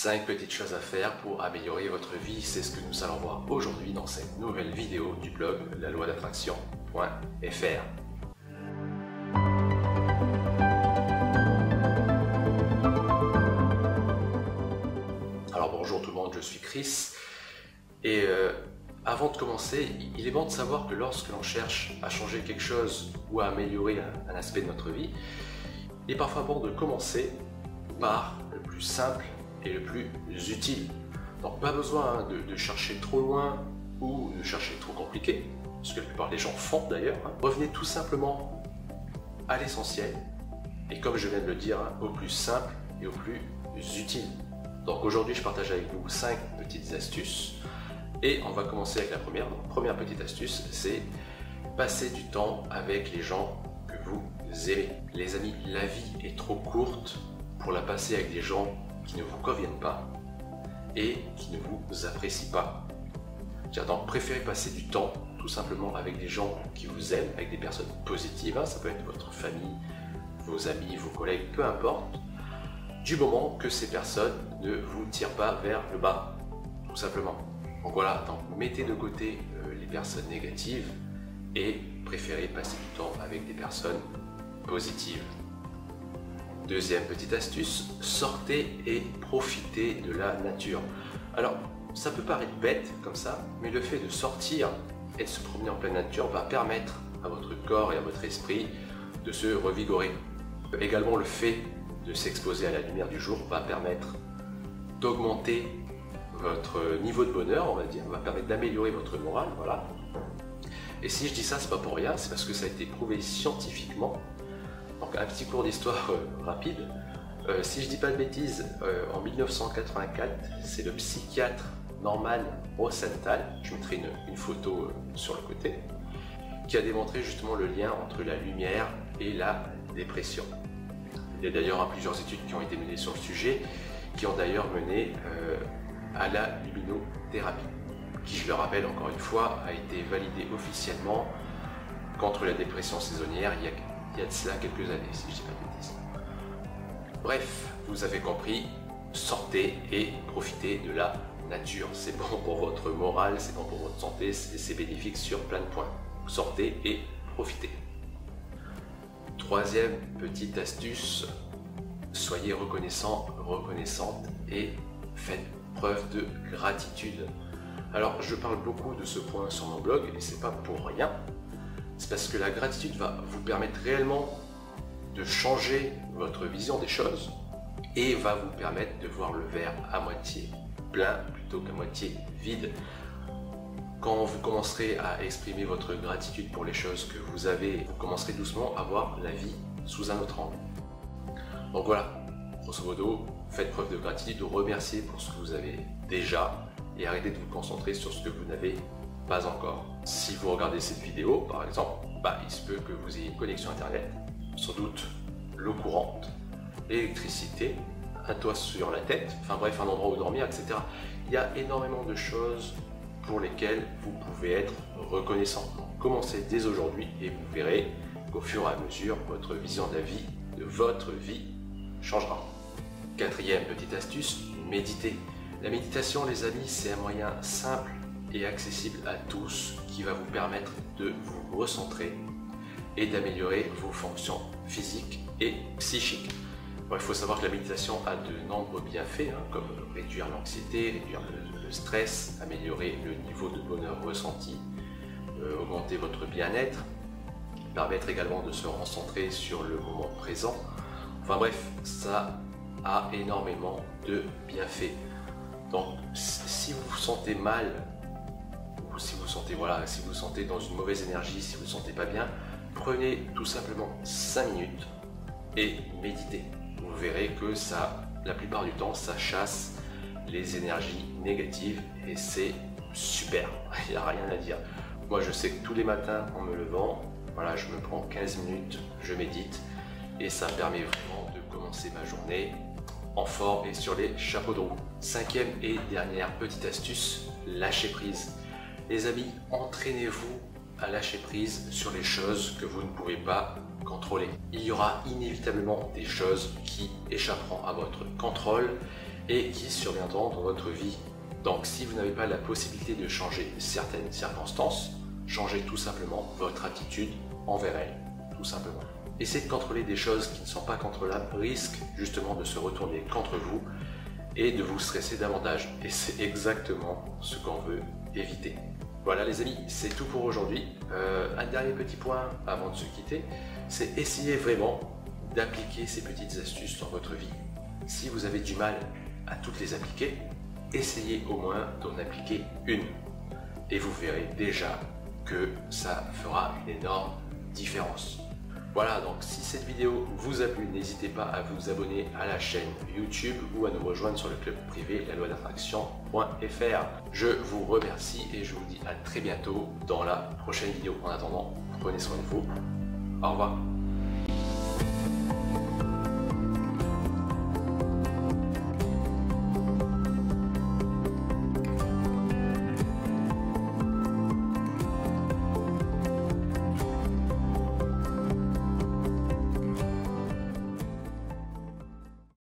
5 petites choses à faire pour améliorer votre vie, c'est ce que nous allons voir aujourd'hui dans cette nouvelle vidéo du blog laloid'attraction.fr. Alors bonjour tout le monde, je suis Chris et avant de commencer, il est bon de savoir que lorsque l'on cherche à changer quelque chose ou à améliorer un aspect de notre vie, il est parfois bon de commencer par le plus simple et le plus utile. Donc pas besoin de chercher trop loin ou de chercher trop compliqué, ce que la plupart des gens font d'ailleurs. Revenez tout simplement à l'essentiel et comme je viens de le dire, au plus simple et au plus utile. Donc aujourd'hui je partage avec vous 5 petites astuces et on va commencer avec la première. Donc, première petite astuce, c'est passer du temps avec les gens que vous aimez. Les amis, la vie est trop courte pour la passer avec des gens qui ne vous conviennent pas et qui ne vous apprécient pas. Donc préférez passer du temps tout simplement avec des gens qui vous aiment, avec des personnes positives, ça peut être votre famille, vos amis, vos collègues, peu importe, du moment que ces personnes ne vous tirent pas vers le bas, tout simplement. Donc voilà, donc mettez de côté les personnes négatives et préférez passer du temps avec des personnes positives. Deuxième petite astuce, sortez et profitez de la nature. Alors, ça peut paraître bête comme ça, mais le fait de sortir et de se promener en pleine nature va permettre à votre corps et à votre esprit de se revigorer. Également, le fait de s'exposer à la lumière du jour va permettre d'augmenter votre niveau de bonheur, on va dire, va permettre d'améliorer votre morale, voilà. Et si je dis ça, c'est pas pour rien, c'est parce que ça a été prouvé scientifiquement. Donc un petit cours d'histoire rapide. Si je dis pas de bêtises, en 1984, c'est le psychiatre Norman Rosenthal, je mettrai une photo sur le côté, qui a démontré justement le lien entre la lumière et la dépression. Il y a d'ailleurs plusieurs études qui ont été menées sur le sujet, qui ont d'ailleurs mené à la luminothérapie, qui, je le rappelle encore une fois, a été validée officiellement contre la dépression saisonnière il y a de cela quelques années, si je dis pas de bêtises. Bref, vous avez compris, sortez et profitez de la nature. C'est bon pour votre morale, c'est bon pour votre santé, c'est bénéfique sur plein de points. Sortez et profitez. Troisième petite astuce, soyez reconnaissant, reconnaissante et faites preuve de gratitude. Alors, je parle beaucoup de ce point sur mon blog et c'est pas pour rien. C'est parce que la gratitude va vous permettre réellement de changer votre vision des choses et va vous permettre de voir le verre à moitié plein plutôt qu'à moitié vide. Quand vous commencerez à exprimer votre gratitude pour les choses que vous avez, vous commencerez doucement à voir la vie sous un autre angle. Donc voilà, grosso modo, faites preuve de gratitude, remerciez pour ce que vous avez déjà et arrêtez de vous concentrer sur ce que vous n'avez pas encore. Si vous regardez cette vidéo, par exemple, il se peut que vous ayez une connexion internet, sans doute l'eau courante, l'électricité, un toit sur la tête, enfin bref, un endroit où dormir, etc. Il y a énormément de choses pour lesquelles vous pouvez être reconnaissant. Donc, commencez dès aujourd'hui et vous verrez qu'au fur et à mesure, votre vision de la vie, de votre vie, changera. Quatrième petite astuce, méditez. La méditation, les amis, c'est un moyen simple et accessible à tous qui va vous permettre de vous recentrer et d'améliorer vos fonctions physiques et psychiques. Bon, il faut savoir que la méditation a de nombreux bienfaits, comme réduire l'anxiété, réduire le stress, améliorer le niveau de bonheur ressenti, augmenter votre bien-être, permettre également de se recentrer sur le moment présent. Enfin bref, ça a énormément de bienfaits. Donc si vous vous sentez mal, ou si vous vous sentez dans une mauvaise énergie, si vous ne vous sentez pas bien, prenez tout simplement 5 minutes et méditez. Vous verrez que la plupart du temps, ça chasse les énergies négatives et c'est super, il n'y a rien à dire. Moi je sais que tous les matins en me levant, je me prends 15 minutes, je médite et ça permet vraiment de commencer ma journée en forme et sur les chapeaux de roue. Cinquième et dernière petite astuce, lâcher prise. Les amis, entraînez-vous à lâcher prise sur les choses que vous ne pouvez pas contrôler. Il y aura inévitablement des choses qui échapperont à votre contrôle et qui surviendront dans votre vie. Donc si vous n'avez pas la possibilité de changer certaines circonstances, changez tout simplement votre attitude envers elles, tout simplement. Essayez de contrôler des choses qui ne sont pas contrôlables, risquent justement de se retourner contre vous et de vous stresser davantage. Et c'est exactement ce qu'on veut éviter. Voilà les amis, c'est tout pour aujourd'hui. Un dernier petit point avant de se quitter, c'est essayer vraiment d'appliquer ces petites astuces dans votre vie. Si vous avez du mal à toutes les appliquer, essayez au moins d'en appliquer une. Et vous verrez déjà que ça fera une énorme différence. Voilà, donc si cette vidéo vous a plu, n'hésitez pas à vous abonner à la chaîne YouTube ou à nous rejoindre sur le club privé la loi d'attraction.fr. Je vous remercie et je vous dis à très bientôt dans la prochaine vidéo. En attendant, prenez soin de vous. Au revoir.